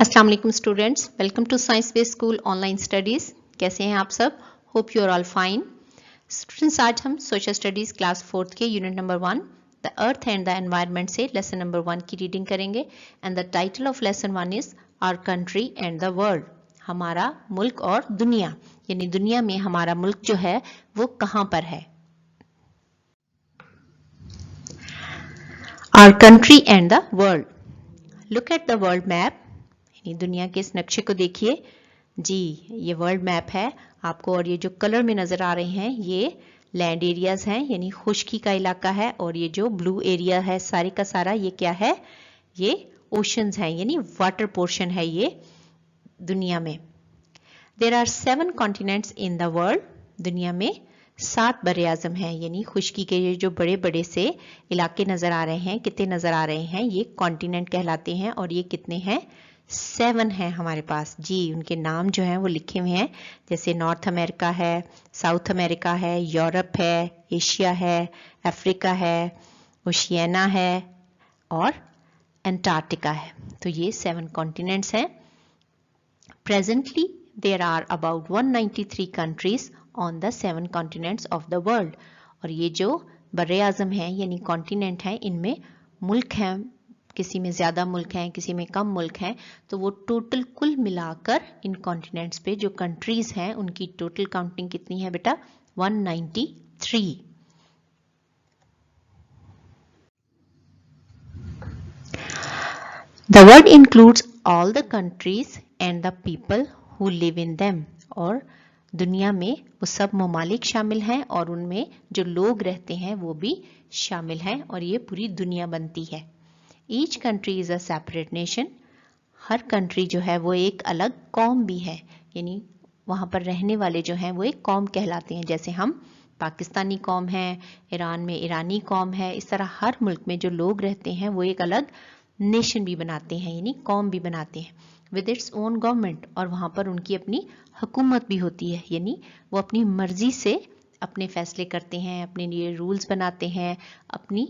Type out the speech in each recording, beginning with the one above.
अस्सलाम वालेकुम students, welcome to science based school online studies. कैसे हैं आप सब? Hope you are all fine. Students, आज हम सोशल स्टडीज़ क्लास 4th के unit number 1 the earth and the environment से लेसन नंबर 1 की रीडिंग करेंगे। And the title of lesson 1 is our country and the world. हमारा मुल्क और दुनिया, यानी दुनिया में हमारा मुल्क जो है वो कहाँ पर है। Our country and the world. Look at the world map, यानी दुनिया के इस नक्शे को देखिए जी। ये वर्ल्ड मैप है आपको, और ये जो कलर में नजर आ रहे हैं ये लैंड एरियाज हैं, यानी खुश्की का इलाका है। और ये जो ब्लू एरिया है सारे का सारा, ये क्या है? ये ओशंस हैं, यानी वाटर पोर्शन है ये दुनिया में। There are 7 continents in the world. दुनिया में 7 बड़े आजम हैं, यानी खुश्की के ये जो बड़े बड़े से इलाके नजर आ रहे हैं, कितने नजर आ रहे हैं? ये कॉन्टिनेंट कहलाते हैं। और ये कितने हैं? 7 हैं हमारे पास जी। उनके नाम जो हैं वो लिखे हुए हैं, जैसे नॉर्थ अमेरिका है, साउथ अमेरिका है, यूरोप है, एशिया है, अफ्रीका है, ओशियाना है और अंटार्कटिका है। तो ये 7 कॉन्टिनेंट्स हैं। Presently there are about 193 countries on the 7 continents of the world. और ये जो बड़े आजम हैं यानी कॉन्टिनेंट हैं, इनमें मुल्क हैं, किसी में ज़्यादा मुल्क हैं, किसी में कम मुल्क हैं। तो वो टोटल कुल मिलाकर इन कॉन्टिनेंट्स पे जो कंट्रीज हैं उनकी टोटल काउंटिंग कितनी है बेटा? 193। The world includes all the countries and the people who live in them। और दुनिया में वो सब ममालिक शामिल हैं और उनमें जो लोग रहते हैं वो भी शामिल हैं, और ये पूरी दुनिया बनती है। Each country is a separate nation. Her country जो है वो एक अलग कौम भी है, यानी वहाँ पर रहने वाले जो हैं वो एक कौम कहलाते हैं। जैसे हम पाकिस्तानी कौम है, ईरान में ईरानी कौम है, इस तरह हर मुल्क में जो लोग रहते हैं वो एक अलग नेशन भी बनाते हैं, यानी कौम भी बनाते हैं विद इट्स ओन गवर्नमेंट। और वहाँ पर उनकी अपनी हुकूमत भी होती है, यानी वो अपनी मर्जी से अपने फैसले करते हैं, अपने लिए रूल्स बनाते हैं, अपनी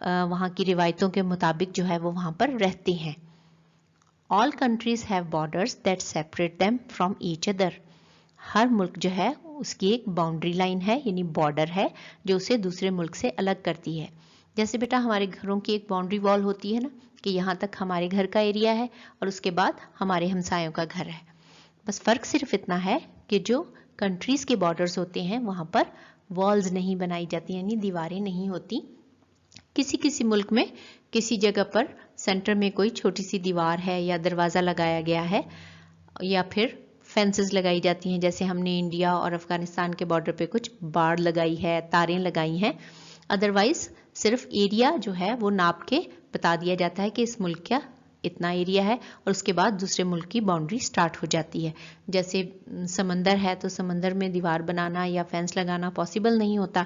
वहाँ की रिवायतों के मुताबिक जो है वो वहाँ पर रहते हैं। All countries have borders that separate them from each other. हर मुल्क जो है उसकी एक बाउंड्री लाइन है, यानी बॉर्डर है जो उसे दूसरे मुल्क से अलग करती है। जैसे बेटा हमारे घरों की एक बाउंड्री वॉल होती है ना, कि यहाँ तक हमारे घर का एरिया है और उसके बाद हमारे हमसायों का घर है। बस फ़र्क सिर्फ इतना है कि जो कंट्रीज़ के बॉर्डर्स होते हैं वहाँ पर वॉल्स नहीं बनाई जाती, यानी दीवारें नहीं होती। किसी किसी मुल्क में किसी जगह पर सेंटर में कोई छोटी सी दीवार है या दरवाज़ा लगाया गया है, या फिर फेंसेस लगाई जाती हैं। जैसे हमने इंडिया और अफ़गानिस्तान के बॉर्डर पे कुछ बाड़ लगाई है, तारें लगाई हैं। अदरवाइज सिर्फ एरिया जो है वो नाप के बता दिया जाता है कि इस मुल्क का इतना एरिया है, और उसके बाद दूसरे मुल्क की बाउंड्री स्टार्ट हो जाती है। जैसे समंदर है तो समंदर में दीवार बनाना या फेंस लगाना पॉसिबल नहीं होता,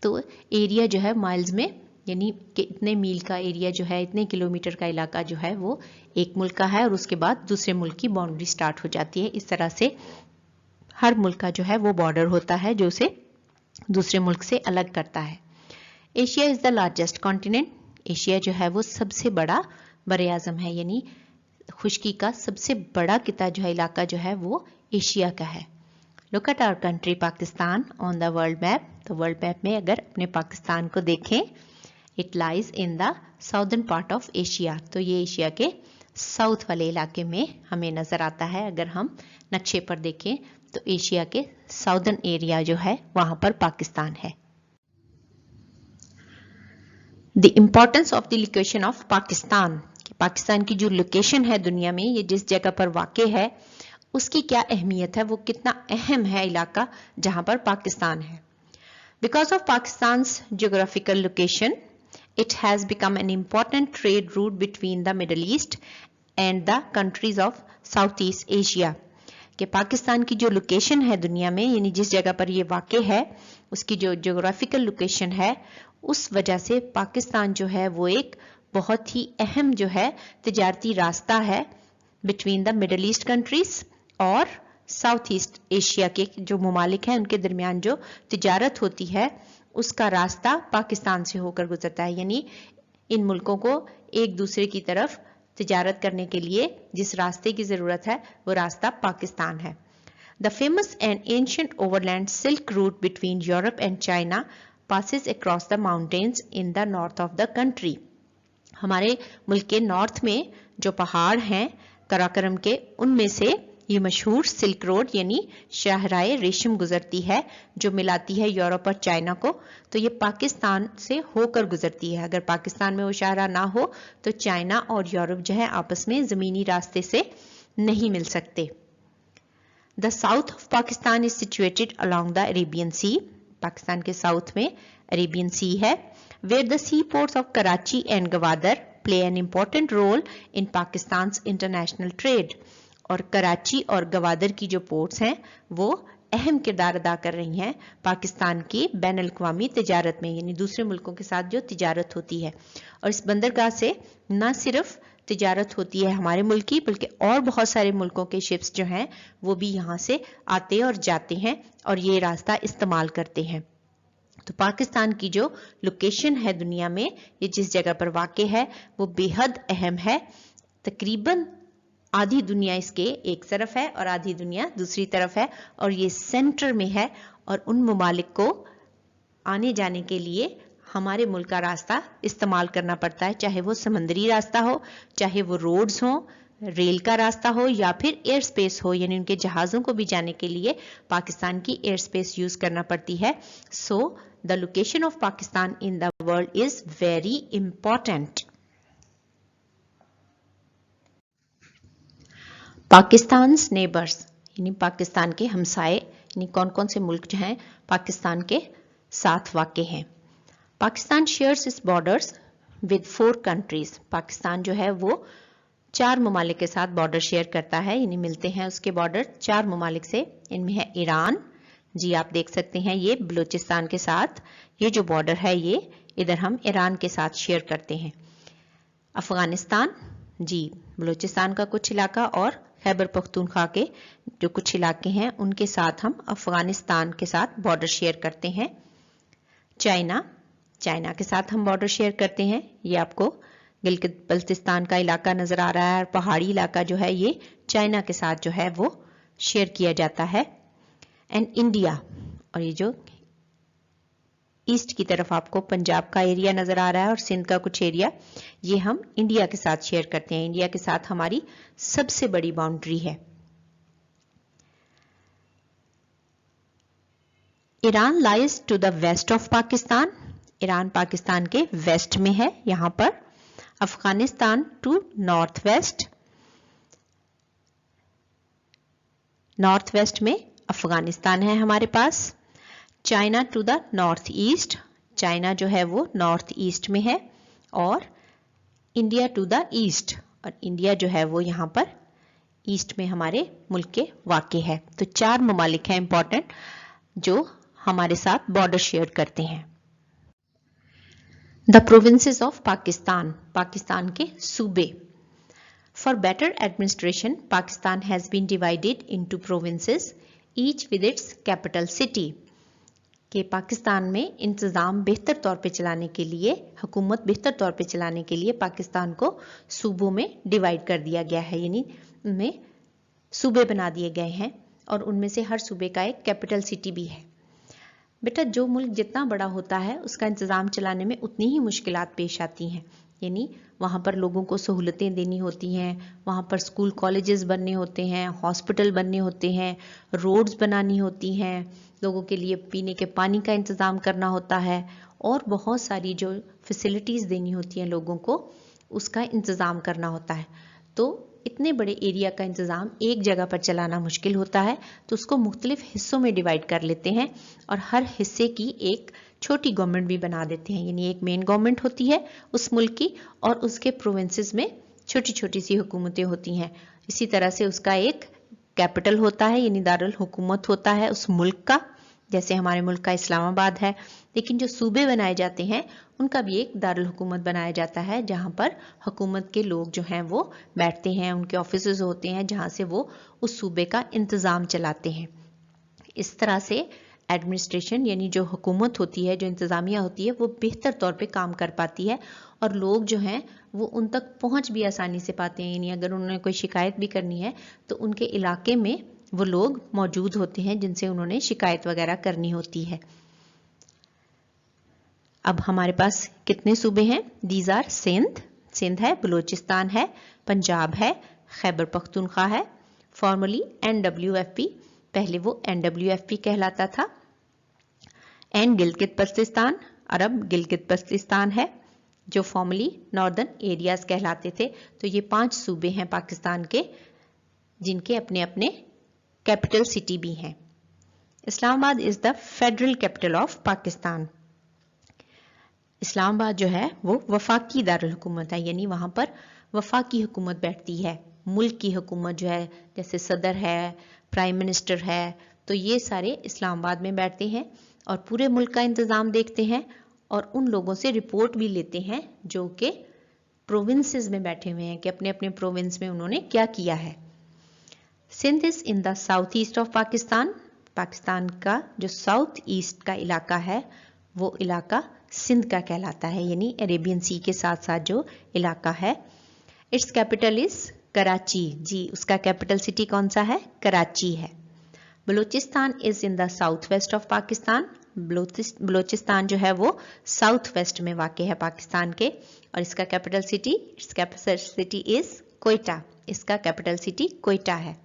तो एरिया जो है माइल्स में, यानी कि इतने मील का एरिया जो है, इतने किलोमीटर का इलाका जो है वो एक मुल्क का है, और उसके बाद दूसरे मुल्क की बाउंड्री स्टार्ट हो जाती है। इस तरह से हर मुल्क का जो है वो बॉर्डर होता है जो उसे दूसरे मुल्क से अलग करता है। Asia is the largest continent. Asia जो है वो सबसे बड़ा बरे आजम है, यानी खुश्की का सबसे बड़ा किता जो है, इलाका जो है वो एशिया का है। Look at our country Pakistan on the world map. तो वर्ल्ड मैप में अगर अपने पाकिस्तान को देखें, it lies in the southern part of Asia. तो ये एशिया के साउथ वाले इलाके में हमें नज़र आता है। अगर हम नक्शे पर देखें तो एशिया के साउदर्न एरिया जो है वहाँ पर पाकिस्तान है। The importance of the location of Pakistan. Pakistan की जो लोकेशन है दुनिया में, ये जिस जगह पर वाक़ है उसकी क्या अहमियत है, वो कितना अहम है इलाका जहाँ पर पाकिस्तान है। Because of Pakistan's geographical location, it has become an important trade route between the Middle East and the countries of Southeast Asia। कि पाकिस्तान की जो लोकेशन है दुनिया में, यानी जिस जगह पर ये वाक़ है उसकी जो जियोग्राफिकल लोकेशन है, उस वजह से पाकिस्तान जो है वो एक बहुत ही अहम जो है तिजारती रास्ता है between the middle east countries और साउथ ईस्ट एशिया के जो ममालिक हैं उनके दरमियान जो तिजारत होती है उसका रास्ता पाकिस्तान से होकर गुजरता है। यानी इन मुल्कों को एक दूसरे की तरफ तिजारत करने के लिए जिस रास्ते की जरूरत है वो रास्ता पाकिस्तान है। The famous and ancient overland Silk route between Europe and China passes across the mountains in the north of the country. हमारे मुल्क के नॉर्थ में जो पहाड़ हैं कराकोरम के, उनमें से ये मशहूर सिल्क रोड यानी शाहराए रेशम गुजरती है जो मिलाती है यूरोप और चाइना को। तो ये पाकिस्तान से होकर गुजरती है। अगर पाकिस्तान में वो शाहरा ना हो तो चाइना और यूरोप जो है आपस में जमीनी रास्ते से नहीं मिल सकते। The south of Pakistan is situated along the Arabian Sea. Pakistan के साउथ में अरेबियन सी है, where the seaports of Karachi and Gwadar play an important role in Pakistan's international trade. और कराची और गवादर की जो पोर्ट्स हैं वो अहम किरदार अदा कर रही हैं पाकिस्तान की बैन अल-अक़वामी तिजारत में, यानी दूसरे मुल्कों के साथ जो तिजारत होती है। और इस बंदरगाह से न सिर्फ तिजारत होती है हमारे मुल्क की, बल्कि और बहुत सारे मुल्कों के शिप्स जो हैं वो भी यहाँ से आते और जाते हैं और ये रास्ता इस्तेमाल करते हैं। तो पाकिस्तान की जो लोकेशन है दुनिया में, ये जिस जगह पर वाक़ है वो बेहद अहम है। तकरीबन आधी दुनिया इसके एक तरफ है और आधी दुनिया दूसरी तरफ है, और ये सेंटर में है। और उन ममालिक को आने जाने के लिए हमारे मुल्क का रास्ता इस्तेमाल करना पड़ता है, चाहे वो समंदरी रास्ता हो, चाहे वो रोड्स हो, रेल का रास्ता हो, या फिर एयर स्पेस हो, यानी उनके जहाज़ों को भी जाने के लिए पाकिस्तान की एयर स्पेस यूज़ करना पड़ती है। So the location of Pakistan in the world is very important. Pakistan neighbours यानी पाकिस्तान के हमसाए, यानी कौन कौन से मुल्क जो हैं पाकिस्तान के साथ वाक़ हैं। Pakistan shares it's borders with 4 countries. Pakistan जो है वो 4 ममालिक के साथ बॉर्डर शेयर करता है, यानी मिलते हैं उसके बॉर्डर 4 ममालिक से। इनमें है ईरान, जी आप देख सकते हैं ये बलूचिस्तान के साथ ये जो बॉर्डर है ये इधर हम ईरान के साथ शेयर करते हैं। अफगानिस्तान, जी बलूचिस्तान का कुछ इलाका और खैबर पख्तूनख्वा के जो कुछ इलाके हैं उनके साथ हम अफगानिस्तान के साथ बॉर्डर शेयर करते हैं। चाइना, चाइना के साथ हम बॉर्डर शेयर करते हैं। ये आपको गिलगित बल्तिस्तान का इलाका नजर आ रहा है, और पहाड़ी इलाका जो है ये चाइना के साथ जो है वो शेयर किया जाता है। एंड इंडिया, और ये जो ईस्ट की तरफ आपको पंजाब का एरिया नजर आ रहा है और सिंध का कुछ एरिया, ये हम इंडिया के साथ शेयर करते हैं। इंडिया के साथ हमारी सबसे बड़ी बाउंड्री है। Iran lies to the west of Pakistan. Iran Pakistan के वेस्ट में है यहां पर। Afghanistan to north west, north west में अफगानिस्तान है हमारे पास। China to the north east, China जो है वो नॉर्थ ईस्ट में है। और इंडिया टू द ईस्ट, और इंडिया जो है वो यहाँ पर ईस्ट में हमारे मुल्क के वाक़ है। तो 4 ममालिक हैं इंपॉर्टेंट जो हमारे साथ बॉर्डर शेयर करते हैं। The provinces of Pakistan, Pakistan के सूबे। For better administration Pakistan has been divided into provinces each with its capital city. कि पाकिस्तान में इंतज़ाम बेहतर तौर पे चलाने के लिए, हुकूमत बेहतर तौर पे चलाने के लिए पाकिस्तान को सूबों में डिवाइड कर दिया गया है, यानी उनमें सूबे बना दिए गए हैं और उनमें से हर सूबे का एक कैपिटल सिटी भी है। बेटा जो मुल्क जितना बड़ा होता है उसका इंतज़ाम चलाने में उतनी ही मुश्किलात पेश आती हैं, यानी वहाँ पर लोगों को सहूलतें देनी होती हैं, वहाँ पर स्कूल कॉलेजेस बनने होते हैं, हॉस्पिटल बनने होते हैं, रोड्स बनानी होती हैं, लोगों के लिए पीने के पानी का इंतज़ाम करना होता है, और बहुत सारी जो फैसिलिटीज़ देनी होती हैं लोगों को उसका इंतज़ाम करना होता है। तो इतने बड़े एरिया का इंतज़ाम एक जगह पर चलाना मुश्किल होता है, तो उसको मुख्तलिफ हिस्सों में डिवाइड कर लेते हैं और हर हिस्से की एक छोटी गवर्नमेंट भी बना देते हैं, यानी एक मेन गवर्नमेंट होती है उस मुल्क की और उसके प्रोविंसेस में छोटी छोटी सी हुकूमतें होती हैं। इसी तरह से उसका एक कैपिटल होता है, यानी दारुल हुकूमत होता है उस मुल्क का, जैसे हमारे मुल्क का इस्लामाबाद है। लेकिन जो सूबे बनाए जाते हैं उनका भी एक दारुल हुकूमत बनाया जाता है जहां पर हुकूमत के लोग जो हैं वो बैठते हैं, उनके ऑफिसेज होते हैं जहां से वो उस सूबे का इंतज़ाम चलाते हैं। इस तरह से एडमिनिस्ट्रेशन यानी जो हुकूमत होती है, जो इंतज़ामिया होती है, वो बेहतर तौर पे काम कर पाती है और लोग जो हैं वो उन तक पहुंच भी आसानी से पाते हैं। यानी अगर उन्होंने कोई शिकायत भी करनी है तो उनके इलाके में वो लोग मौजूद होते हैं जिनसे उन्होंने शिकायत वगैरह करनी होती है। अब हमारे पास कितने सूबे हैं? दीज आर सिंध है, बलूचिस्तान है, पंजाब है, खैबर पख्तूनख्वा है, फॉर्मली NWFP, पहले वो NWFP कहलाता था, एंड गिलगित बल्तिस्तान, अरब गिलगित बल्तिस्तान है जो फॉर्मली नॉर्दर्न एरियाज कहलाते थे। तो ये 5 सूबे हैं पाकिस्तान के जिनके अपने अपने कैपिटल सिटी भी हैं। Islamabad is the federal capital of Pakistan. Islamabad जो है वो वफाकी दारुल हुकूमत है, यानी वहां पर वफाकी हुकूमत बैठती है। मुल्क की हुकूमत जो है, जैसे सदर है, प्राइम मिनिस्टर है, तो ये सारे इस्लामाबाद में बैठते हैं और पूरे मुल्क का इंतजाम देखते हैं और उन लोगों से रिपोर्ट भी लेते हैं जो कि प्रोविंसेस में बैठे हुए हैं कि अपने अपने प्रोविंस में उन्होंने क्या किया है। Sindh is in the south east of Pakistan. Pakistan का जो साउथ ईस्ट का इलाका है वो इलाका सिंध का कहलाता है, यानी अरेबियन सी के साथ साथ जो इलाका है। It's capital is Karachi. जी, उसका कैपिटल सिटी कौन सा है? कराची है। Balochistan is in the south west of Pakistan. Balochistan जो है वो साउथ वेस्ट में वाक़ है पाकिस्तान के और इसका कैपिटल सिटी इज कोयटा। इसका कैपिटल सिटी कोयटा है।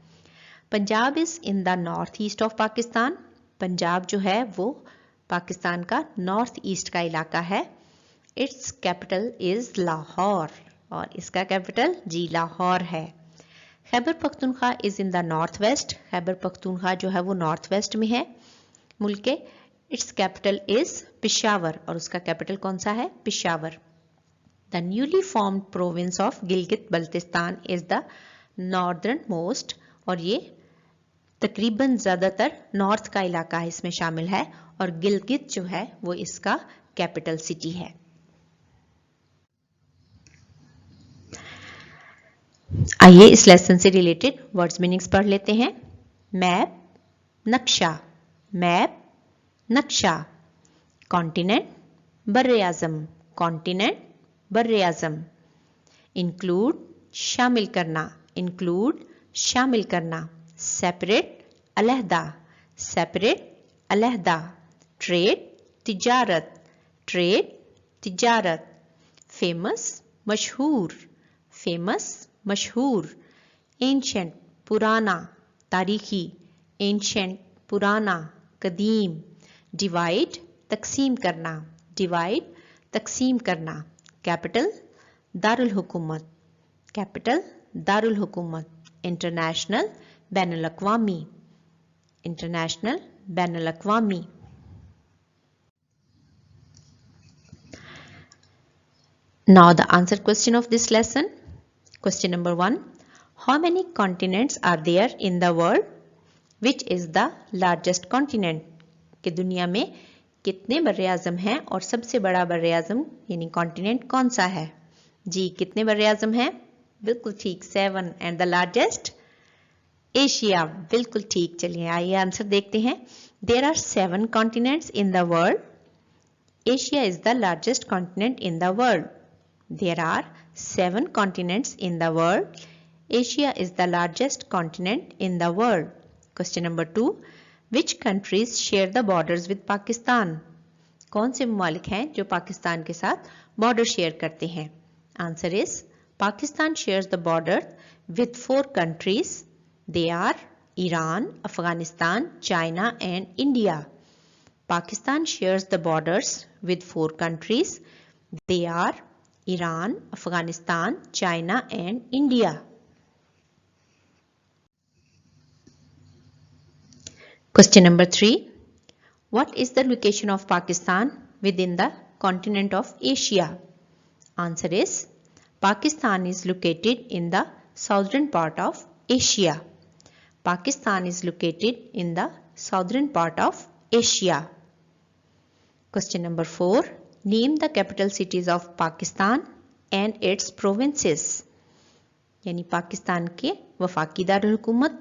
Punjab is in the north east of Pakistan. Punjab जो है वो पाकिस्तान का नॉर्थ ईस्ट का इलाका है। इट्स कैपिटल इज लाहौर और इसका कैपिटल जी लाहौर है। Khyber Pakhtunkhwa is in the north west. Khyber Pakhtunkhwa जो है वो नॉर्थ वेस्ट में है मुल्क के। इट्स कैपिटल इज पेशावर और उसका कैपिटल कौन सा है? Peshawar. The newly formed province of Gilgit Baltistan is the northern most और ये तकरीबन ज्यादातर नॉर्थ का इलाका है इसमें शामिल है और गिलगित जो है वो इसका कैपिटल सिटी है। आइए इस लेसन से रिलेटेड वर्ड्स मीनिंग्स पढ़ लेते हैं। मैप, नक्शा, मैप, नक्शा। कॉन्टिनेंट, बर्रे आज़म, कॉन्टिनेंट, बर्रे आज़म। इंक्लूड, शामिल करना, इंक्लूड, शामिल करना। सेपरेट, अलहदा, सेपरेट, अलहदा। ट्रेड, तिजारत, ट्रेड, तिजारत। फेमस, मशहूर, फेमस, मशहूर। एंशेंट, पुराना, तारीखी, एंशेंट, पुराना, कदीम। डिवाइड, तकसीम करना, डिवाइड, तकसीम करना। कैपिटल, दारुल हुकूमत, कैपिटल, दारुल हुकूमत। इंटरनेशनल, बैनुल अक़वामी, इंटरनेशनल, बैनुल अक़वामी। Now the answer question of this lesson. Question number 1. How many continents are there in the world? Which is the largest continent? कि दुनिया में कितने बर्रे आज़म हैं और सबसे बड़ा बर्रे आज़म यानी कॉन्टिनेंट कौन सा है? जी, कितने बर्रे आज़म हैं? बिल्कुल ठीक, 7। And the largest? एशिया। बिल्कुल ठीक। चलिए आइए आंसर देखते हैं। There are 7 continents in the world. Asia is the largest continent in the world. There are 7 continents in the world. Asia is the largest continent in the world. Question number 2. Which countries share the borders with Pakistan? कौन से ममालिक हैं जो पाकिस्तान के साथ border share करते हैं? Answer is Pakistan shares the border with 4 countries. They are Iran, Afghanistan, China and India. Pakistan shares the borders with 4 countries. They are Iran, Afghanistan, China and India. Question number 3. What is the location of Pakistan within the continent of Asia? Answer is Pakistan is located in the southern part of Asia. Pakistan is located in the southern part of Asia. Question number 4. Name the capital cities of Pakistan and its provinces. यानी पाकिस्तान के वफाकी दारुल हुकूमत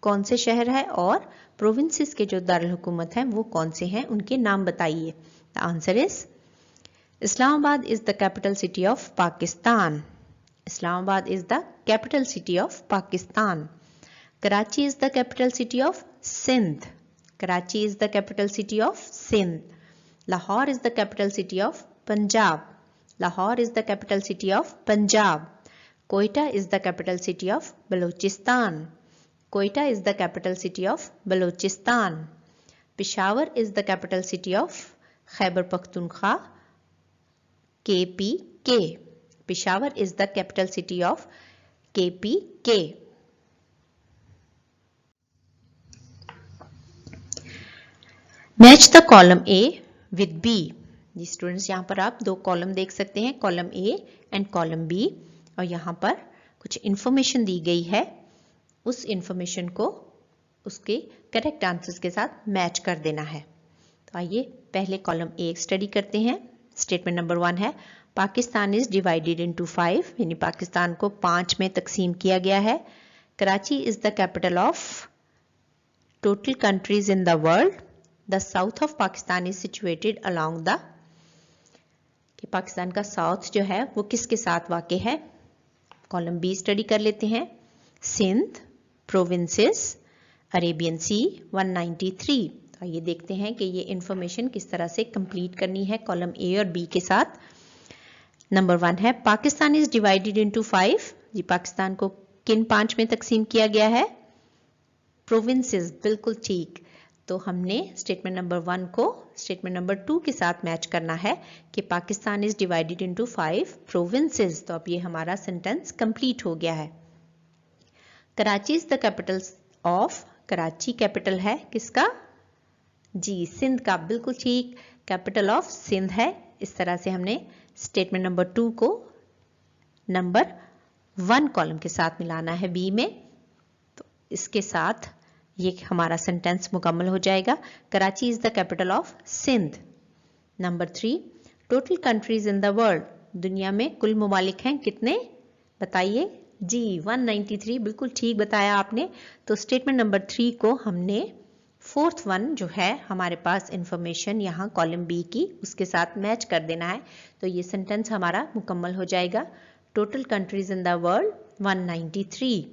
कौन से शहर है और provinces के जो दारुल हुकूमत हैं वो कौन से हैं, उनके नाम बताइए। The answer is Islamabad is the capital city of Pakistan. Islamabad is the capital city of Pakistan. Karachi is the capital city of Sindh. Karachi is the capital city of Sindh. Lahore is the capital city of Punjab. Lahore is the capital city of Punjab. Quetta is the capital city of Balochistan. Quetta is the capital city of Balochistan. Peshawar is the capital city of Khyber Pakhtunkhwa, KPK. Peshawar is the capital city of KPK. Match the column A with B. जी students, यहाँ पर आप दो column देख सकते हैं, column A and column B, और यहाँ पर कुछ इंफॉर्मेशन दी गई है। उस इंफॉर्मेशन को उसके करेक्ट आंसर्स के साथ मैच कर देना है। तो आइए पहले कॉलम ए स्टडी करते हैं। स्टेटमेंट नंबर 1 है पाकिस्तान इज डिवाइडेड इनटू 5, यानी पाकिस्तान को 5 में तकसीम किया गया है। Karachi is the capital of total countries in the world. The south of Pakistan is situated along the, कि पाकिस्तान का साउथ जो है वो किसके साथ वाक़ है। कॉलम बी स्टडी कर लेते हैं। सिंध, प्रोविंसेस, अरेबियन सी, 193। तो ये देखते हैं कि ये इंफॉर्मेशन किस तरह से कंप्लीट करनी है कॉलम ए और बी के साथ। नंबर 1 है पाकिस्तान इज डिवाइडेड इनटू 5। जी पाकिस्तान को किन 5 में तकसीम किया गया है? प्रोविंसेस, बिल्कुल ठीक। तो हमने स्टेटमेंट नंबर 1 को स्टेटमेंट नंबर 2 के साथ मैच करना है कि Pakistan is divided into 5 provinces. तो अब ये हमारा सेंटेंस कंप्लीट हो गया है। Karachi is the capital of, Karachi capital है किसका? जी सिंध का, बिल्कुल ठीक। कैपिटल ऑफ सिंध है। इस तरह से हमने स्टेटमेंट नंबर 2 को नंबर 1 कॉलम के साथ मिलाना है बी में। तो इसके साथ ये हमारा सेंटेंस मुकम्मल हो जाएगा। Karachi is the capital of Sindh. Number 3, total countries in the world, दुनिया में कुल ममालिक हैं कितने बताइए? जी 193, बिल्कुल ठीक बताया आपने। तो स्टेटमेंट नंबर 3 को हमने 4th वन जो है हमारे पास इंफॉर्मेशन यहाँ कॉलम बी की, उसके साथ मैच कर देना है। तो ये सेंटेंस हमारा मुकम्मल हो जाएगा। Total countries in the world 193।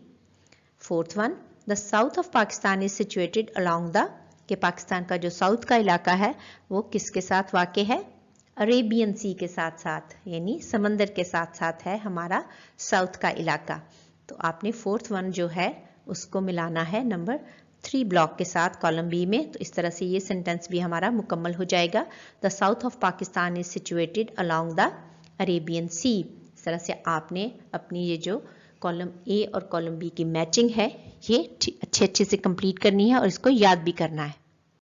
4th one, the south of Pakistan is situated along the, कि पाकिस्तान का जो साउथ का इलाका है वो किसके साथ वाक़ है? अरेबियन सी के साथ साथ, यानी समंदर के साथ साथ है हमारा साउथ का इलाका। तो आपने 4th वन जो है उसको मिलाना है नंबर 3 ब्लॉक के साथ कॉलम बी में। तो इस तरह से ये सेंटेंस भी हमारा मुकम्मल हो जाएगा। The south of Pakistan is situated along the Arabian sea. इस तरह से आपने अपनी ये जो कॉलम ए और कॉलम बी की मैचिंग है ये अच्छे से कंप्लीट करनी है और इसको याद भी करना है।